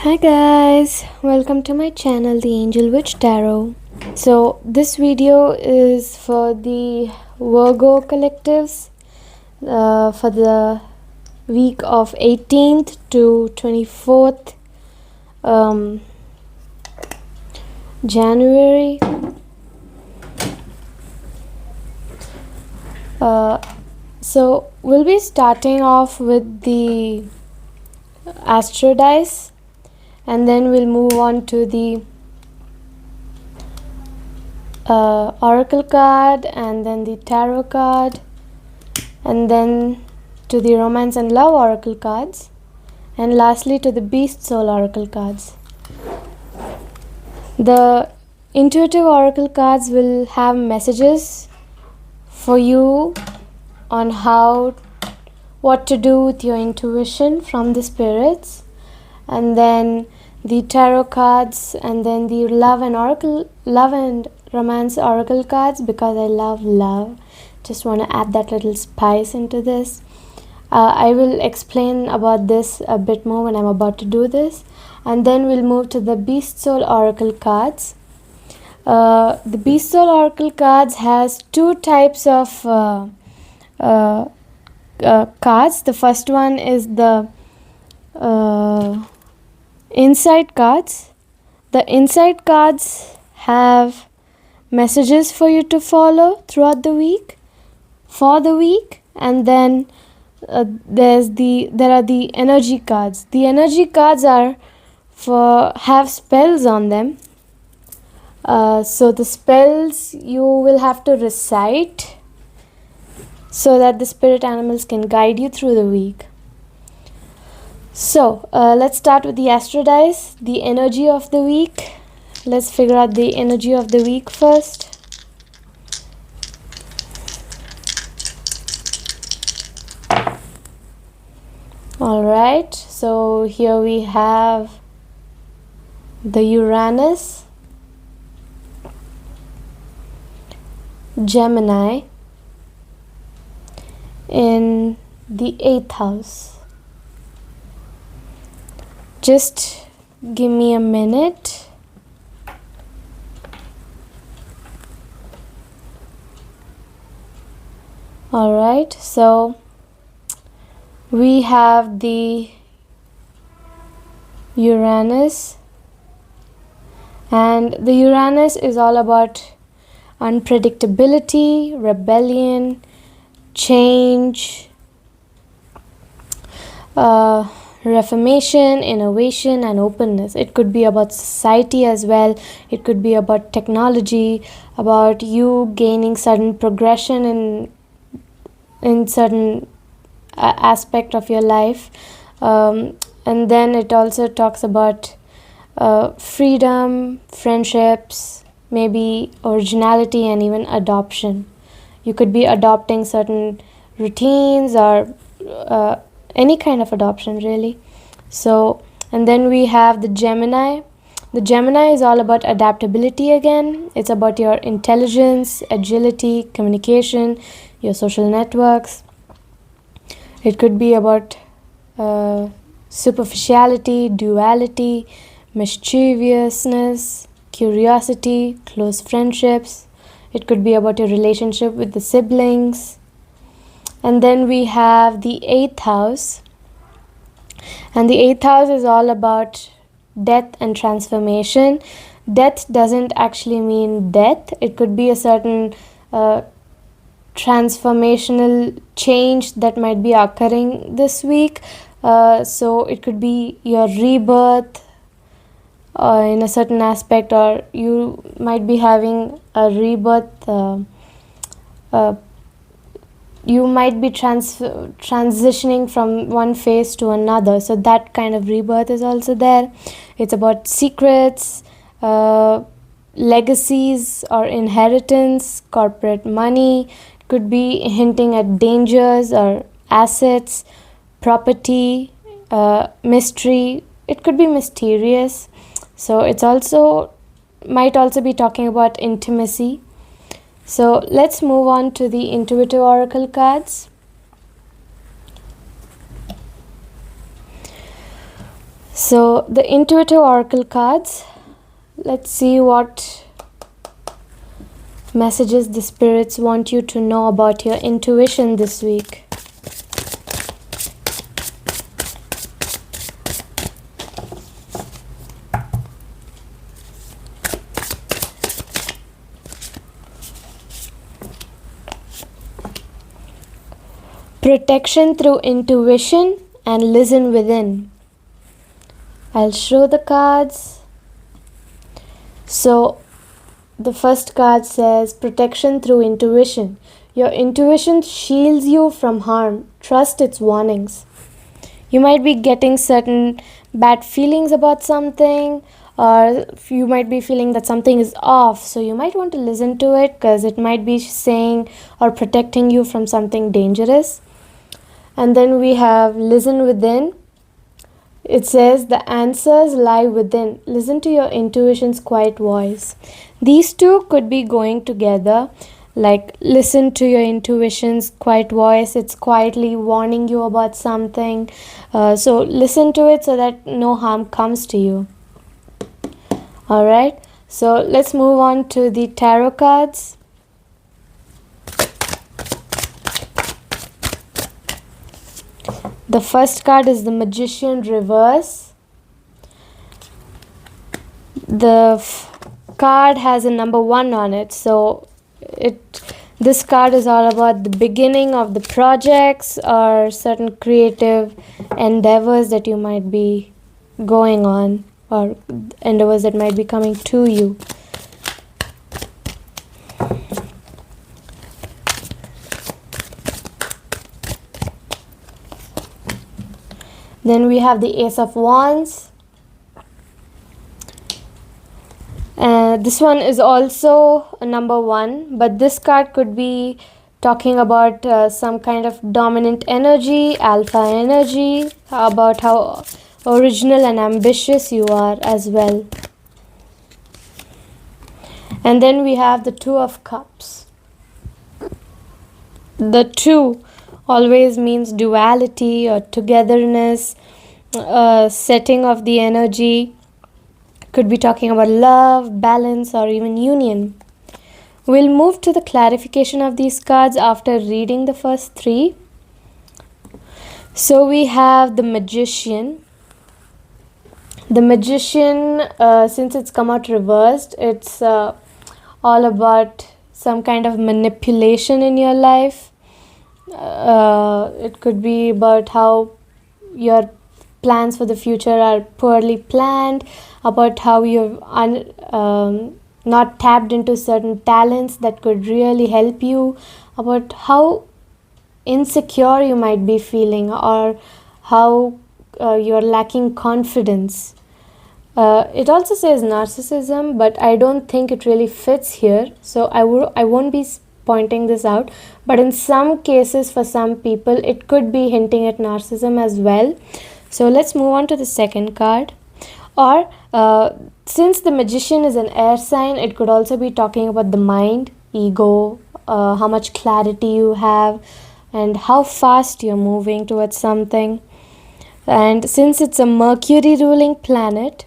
Hi guys, welcome to my channel The Angel Witch Tarot. So this video is for the Virgo collectives for the week of 18th to 24th January. So we'll be starting off with the Astro dice, and then we'll move on to the oracle card, and then the tarot card, and then to the romance and love oracle cards, and lastly to the beast soul oracle cards. The intuitive oracle cards will have messages for you on what to do with your intuition from the spirits, and then the tarot cards, and then the love and romance oracle cards, because I love love. Just want to add that little spice into this. I will explain about this a bit more when I'm about to do this, and then we'll move to the beast soul oracle cards. The beast soul oracle cards has two types of cards. The first one is the inside cards. The inside cards have messages for you to follow throughout the week, for the week, and then there are the energy cards. The energy cards have spells on them. So the spells you will have to recite so that the spirit animals can guide you through the week. So let's start with the Astro dice, the energy of the week. Let's figure out the energy of the week first. Alright, so here we have the Uranus, Gemini in the 8th house. Just give me a minute. Alright, so we have the Uranus, and the Uranus is all about unpredictability, rebellion, change, reformation, innovation, and openness. It could be about society as well. It could be about technology, about you gaining sudden progression in certain aspect of your life, and then it also talks about freedom, friendships, maybe originality, and even adoption. You could be adopting certain routines or any kind of adoption, really. So, and then we have the Gemini. The Gemini is all about adaptability again. It's about your intelligence, agility, communication, your social networks. It could be about superficiality, duality, mischievousness, curiosity, close friendships. It could be about your relationship with the siblings. And then we have the 8th house. And the 8th house is all about death and transformation. Death doesn't actually mean death. It could be a certain transformational change that might be occurring this week. So it could be your rebirth in a certain aspect, or you might be having a rebirth. You might be transitioning from one phase to another. So that kind of rebirth is also there. It's about secrets, legacies or inheritance, corporate money. It could be hinting at dangers or assets, property, mystery. It could be mysterious. So it's might also be talking about intimacy. So let's move on to the intuitive oracle cards. So the intuitive oracle cards, let's see what messages the spirits want you to know about your intuition this week. Protection through intuition and listen within. I'll show the cards. So the first card says protection through intuition. Your intuition shields you from harm. Trust its warnings. You might be getting certain bad feelings about something, or you might be feeling that something is off. So you might want to listen to it because it might be saying or protecting you from something dangerous. And then we have listen within. It says the answers lie within. Listen to your intuition's quiet voice. These two could be going together. Like listen to your intuition's quiet voice. It's quietly warning you about something. So listen to it so that no harm comes to you. Alright. So let's move on to the tarot cards. The first card is the Magician reverse. The card has a number 1 on it. So this card is all about the beginning of the projects or certain creative endeavors that you might be going on, or endeavors that might be coming to you. Then we have the Ace of Wands. This one is also a number 1, but this card could be talking about some kind of dominant energy, alpha energy, about how original and ambitious you are as well. And then we have the Two of Cups. The 2 always means duality or togetherness, setting of the energy. Could be talking about love, balance, or even union. We'll move to the clarification of these cards after reading the first 3. So we have the Magician. The Magician, since it's come out reversed, it's all about some kind of manipulation in your life. It could be about how your plans for the future are poorly planned, about how you've not tapped into certain talents that could really help you, about how insecure you might be feeling, or how you're lacking confidence. It also says narcissism, but I don't think it really fits here, so I won't be pointing this out. But in some cases, for some people, it could be hinting at narcissism as well. So let's move on to the second card. Or since the Magician is an air sign, it could also be talking about the mind, ego, how much clarity you have, and how fast you're moving towards something. And since it's a Mercury ruling planet,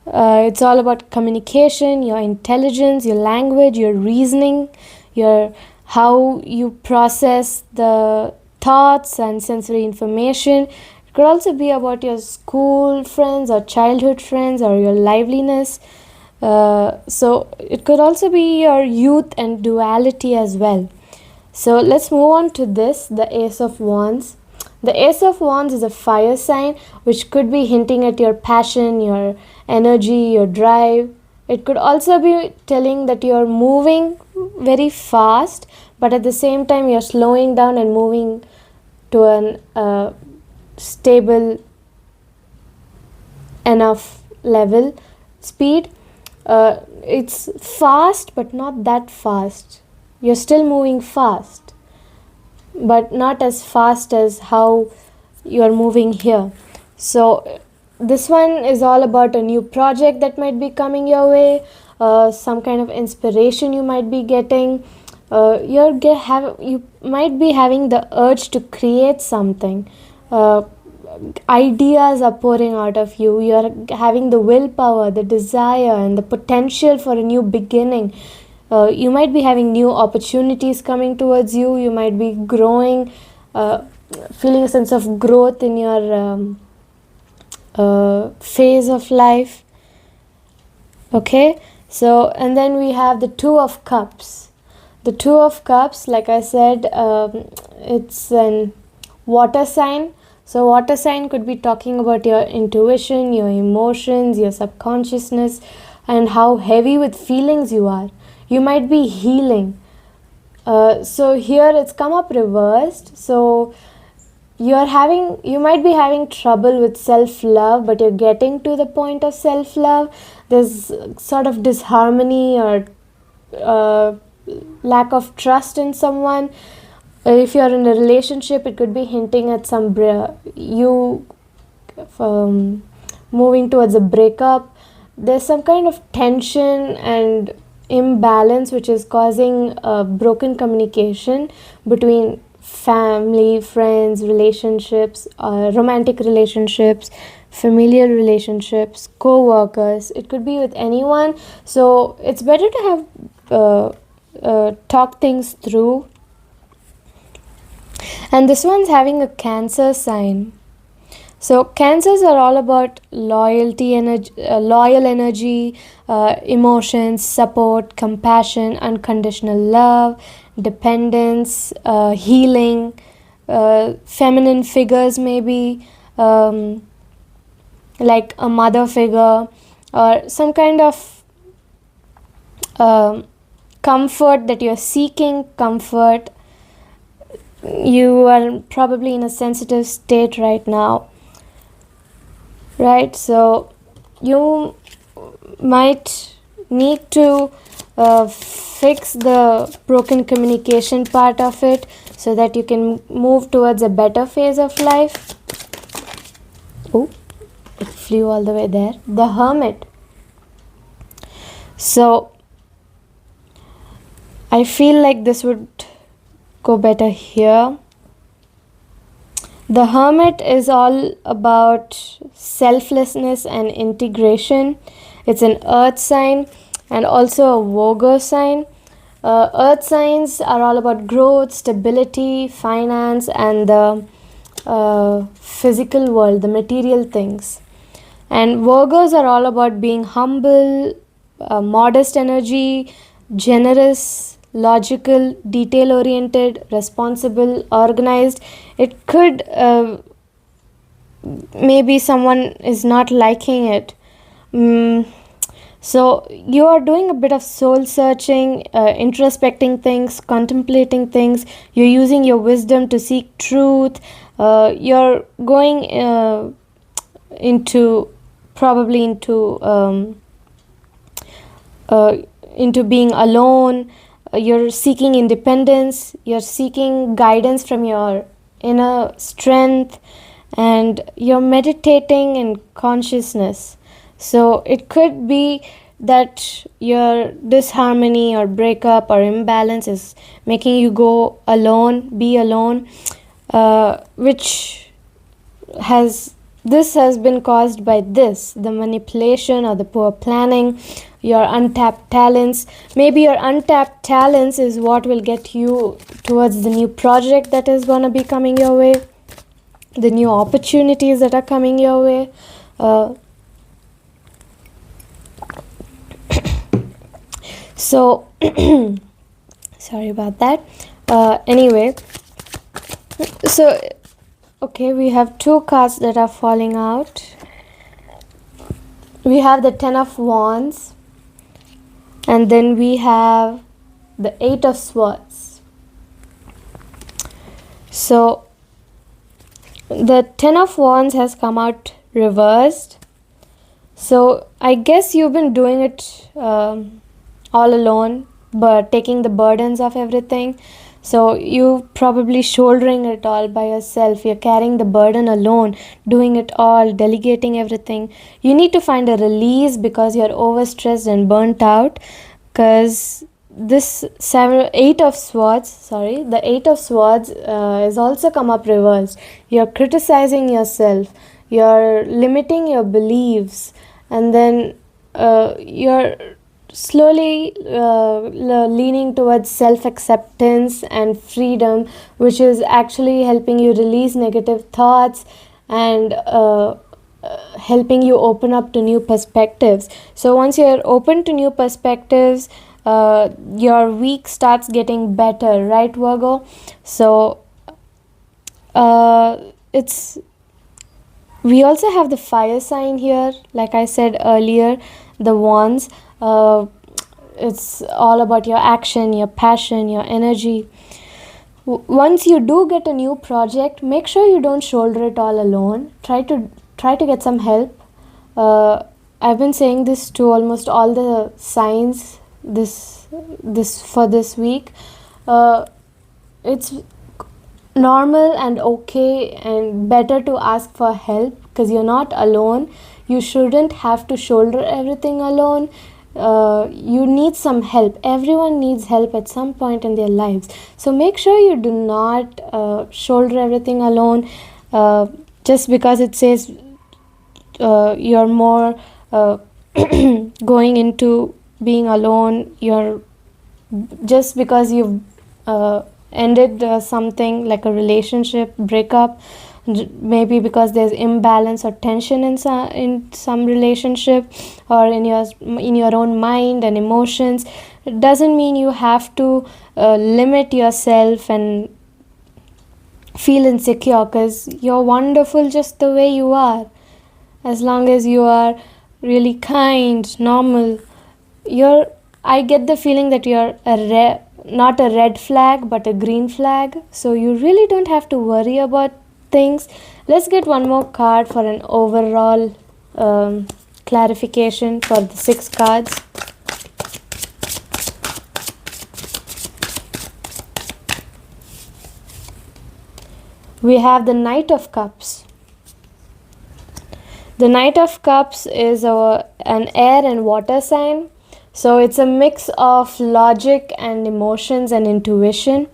it's all about communication, your intelligence, your language, your reasoning, how you process the thoughts and sensory information. It could also be about your school friends or childhood friends or your liveliness. So it could also be your youth and duality as well. So let's move on to this, the Ace of Wands. The Ace of Wands is a fire sign, which could be hinting at your passion, your energy, your drive. It could also be telling that you're moving very fast, but at the same time you're slowing down and moving to an stable enough level speed. It's fast, but not that fast. You're still moving fast, but not as fast as how you're moving here. So this one is all about a new project that might be coming your way, some kind of inspiration you might be getting. You might be having the urge to create something. ideas are pouring out of you. You're having the willpower, the desire, and the potential for a new beginning. You might be having new opportunities coming towards you. You might be growing, feeling a sense of growth in your phase of life. Okay, so and then we have the Two of Cups. The Two of Cups, like I said, it's an water sign. So water sign could be talking about your intuition, your emotions, your subconsciousness, and how heavy with feelings you are. You might be healing. So here it's come up reversed. So you might be having trouble with self-love, but you're getting to the point of self-love. There's sort of disharmony or lack of trust in someone. If you're in a relationship, it could be hinting at moving towards a breakup. There's some kind of tension and imbalance which is causing broken communication between family, friends, relationships, romantic relationships, familial relationships, co-workers. It could be with anyone. So it's better to have talk things through. And this one's having a Cancer sign. So Cancers are all about loyal energy, emotions, support, compassion, unconditional love, dependence, healing, feminine figures maybe, like a mother figure, or some kind of comfort that you're seeking, comfort. You are probably in a sensitive state right now, right? So you might need to fix the broken communication part of it so that you can move towards a better phase of life. Oh, it flew all the way there. The Hermit. So I feel like this would go better here. The Hermit is all about selflessness and integration. It's an earth sign and also a Virgo sign. Earth signs are all about growth, stability, finance, and the physical world, the material things. And Virgos are all about being humble, modest energy, generous, logical, detail oriented, responsible, organized. It could maybe someone is not liking it. So you are doing a bit of soul searching, introspecting things, contemplating things. You're using your wisdom to seek truth. You're going into being alone. You're seeking independence. You're seeking guidance from your inner strength, and you're meditating in consciousness. So it could be that your disharmony or breakup or imbalance is making you go alone, be alone, which has been caused by the manipulation or the poor planning, your untapped talents. Maybe your untapped talents is what will get you towards the new project that is going to be coming your way, the new opportunities that are coming your way. So sorry about that. Anyway, so okay, we have two cards that are falling out. We have the Ten of Wands, and then we have the Eight of Swords. So the Ten of Wands has come out reversed. So I guess you've been doing it all alone, but taking the burdens of everything. So you probably shouldering it all by yourself. You're carrying the burden alone, doing it all, delegating everything. You need to find a release because you're overstressed and burnt out, because this the eight of swords is also come up reversed. You're criticizing yourself, you're limiting your beliefs, and then you're slowly leaning towards self-acceptance and freedom, which is actually helping you release negative thoughts and helping you open up to new perspectives. So once you're open to new perspectives, your week starts getting better, right, Virgo? So it's we also have the fire sign here, like I said earlier, the wands. It's all about your action, your passion, your energy. Once you do get a new project, make sure you don't shoulder it all alone. Try to get some help. I've been saying this to almost all the signs this week. It's normal and okay and better to ask for help, because you're not alone. You shouldn't have to shoulder everything alone. You need some help. Everyone needs help at some point in their lives. So make sure you do not shoulder everything alone. Just because it says you're more going into being alone, just because you've ended something like a relationship breakup, maybe because there's imbalance or tension in some relationship, or in your own mind and emotions, it doesn't mean you have to limit yourself and feel insecure, because you're wonderful just the way you are. As long as you are really kind, normal, I get the feeling that you're not a red flag but a green flag, so you really don't have to worry about things. Let's get one more card for an overall clarification for the 6 cards. We have the Knight of Cups. The Knight of Cups is an air and water sign. So it's a mix of logic and emotions and intuition.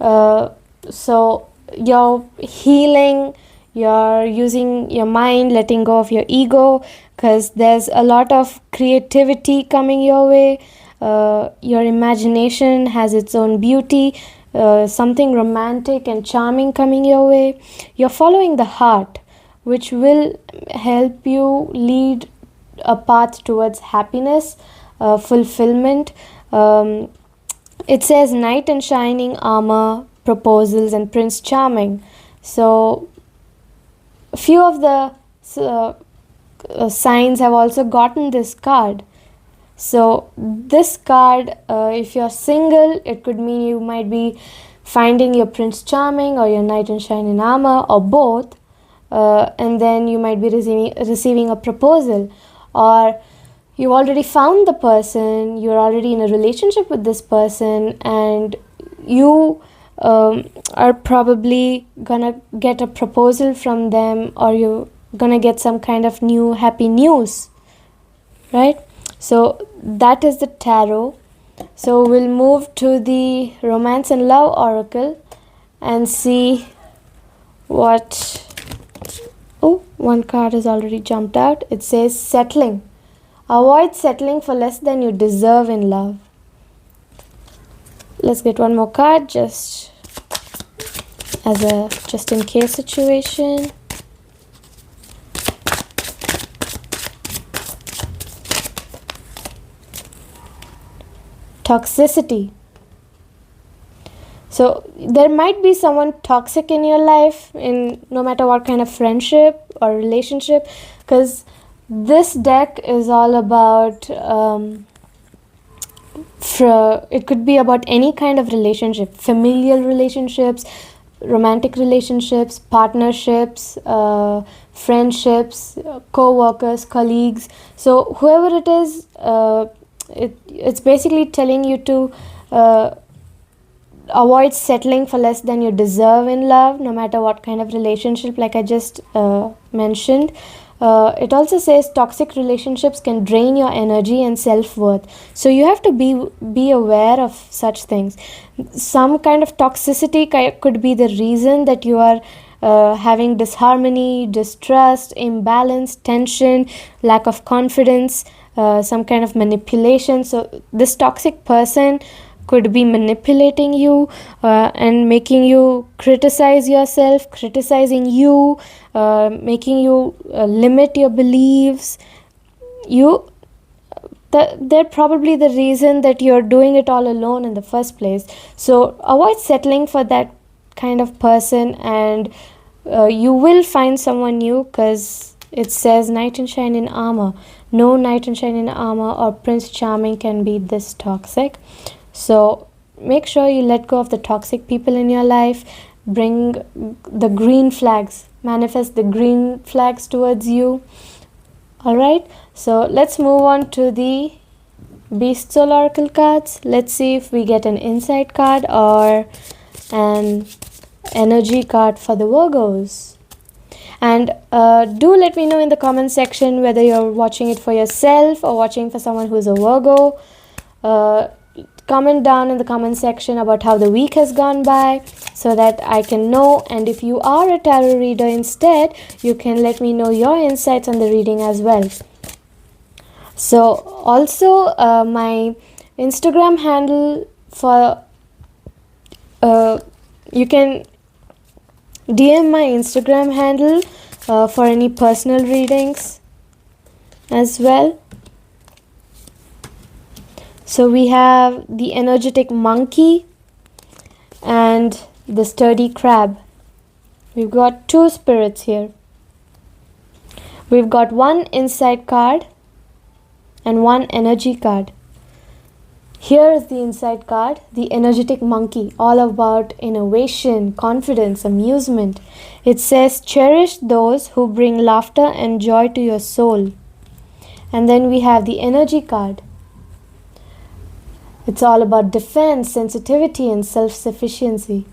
So you're healing, you're using your mind, letting go of your ego, because there's a lot of creativity coming your way. Your imagination has its own beauty, something romantic and charming coming your way. You're following the heart, which will help you lead a path towards happiness, fulfillment. It says knight in shining armor, proposals, and Prince Charming. So a few of the signs have also gotten this card. So this card, if you're single, it could mean you might be finding your Prince Charming or your knight in shining armor, or both, and then you might be receiving a proposal. Or you already found the person, you're already in a relationship with this person, and you are probably gonna get a proposal from them, or you're gonna get some kind of new happy news, right? So that is the tarot. So we'll move to the romance and love oracle and see what... Oh, one card has already jumped out. It says settling. Avoid settling for less than you deserve in love. Let's get one more card just as a just in case situation. Toxicity. So there might be someone toxic in your life, in no matter what kind of friendship or relationship, because this deck is all about it could be about any kind of relationship: familial relationships, romantic relationships, partnerships, friendships, co-workers, colleagues. So whoever it is, it's basically telling you to avoid settling for less than you deserve in love, no matter what kind of relationship, like I just mentioned. It also says toxic relationships can drain your energy and self-worth. So you have to be aware of such things. Some kind of toxicity could be the reason that you are having disharmony, distrust, imbalance, tension, lack of confidence, some kind of manipulation. So this toxic person could be manipulating you and making you criticize yourself, criticizing you, making you limit your beliefs. They're probably the reason that you're doing it all alone in the first place. So avoid settling for that kind of person, and you will find someone new, because it says knight in shining armor. No knight in shining armor or Prince Charming can be this toxic. So make sure you let go of the toxic people in your life. Bring the green flags, manifest the green flags towards you. Alright, so let's move on to the Beast Soul Oracle cards. Let's see if we get an insight card or an energy card for the Virgos. And do let me know in the comment section whether you're watching it for yourself or watching for someone who's a Virgo. Comment down in the comment section about how the week has gone by, so that I can know. And if you are a tarot reader instead, you can let me know your insights on the reading as well. So also my Instagram handle for you can DM my Instagram handle for any personal readings as well. So we have the energetic monkey and the sturdy crab. We've got two spirits here. We've got one insight card and one energy card. Here is the insight card, the energetic monkey, all about innovation, confidence, amusement. It says, cherish those who bring laughter and joy to your soul. And then we have the energy card. It's all about defense, sensitivity, and self-sufficiency.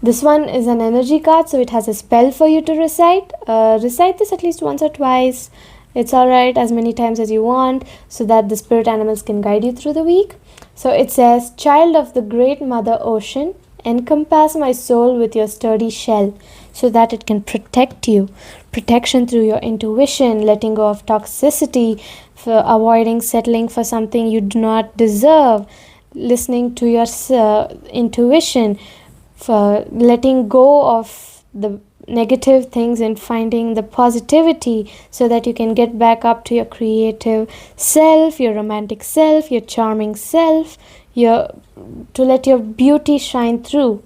This one is an energy card, so it has a spell for you to recite. Recite this at least once or twice. It's alright, as many times as you want, so that the spirit animals can guide you through the week. So it says, child of the great mother ocean, encompass my soul with your sturdy shell, so that it can protect you. Protection through your intuition, letting go of toxicity, for avoiding settling for something you do not deserve, listening to your intuition, for letting go of the negative things and finding the positivity, so that you can get back up to your creative self, your romantic self, your charming self, to let your beauty shine through.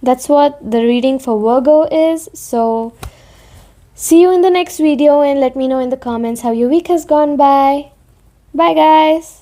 That's what the reading for Virgo is. So see you in the next video, and let me know in the comments how your week has gone by. Bye guys.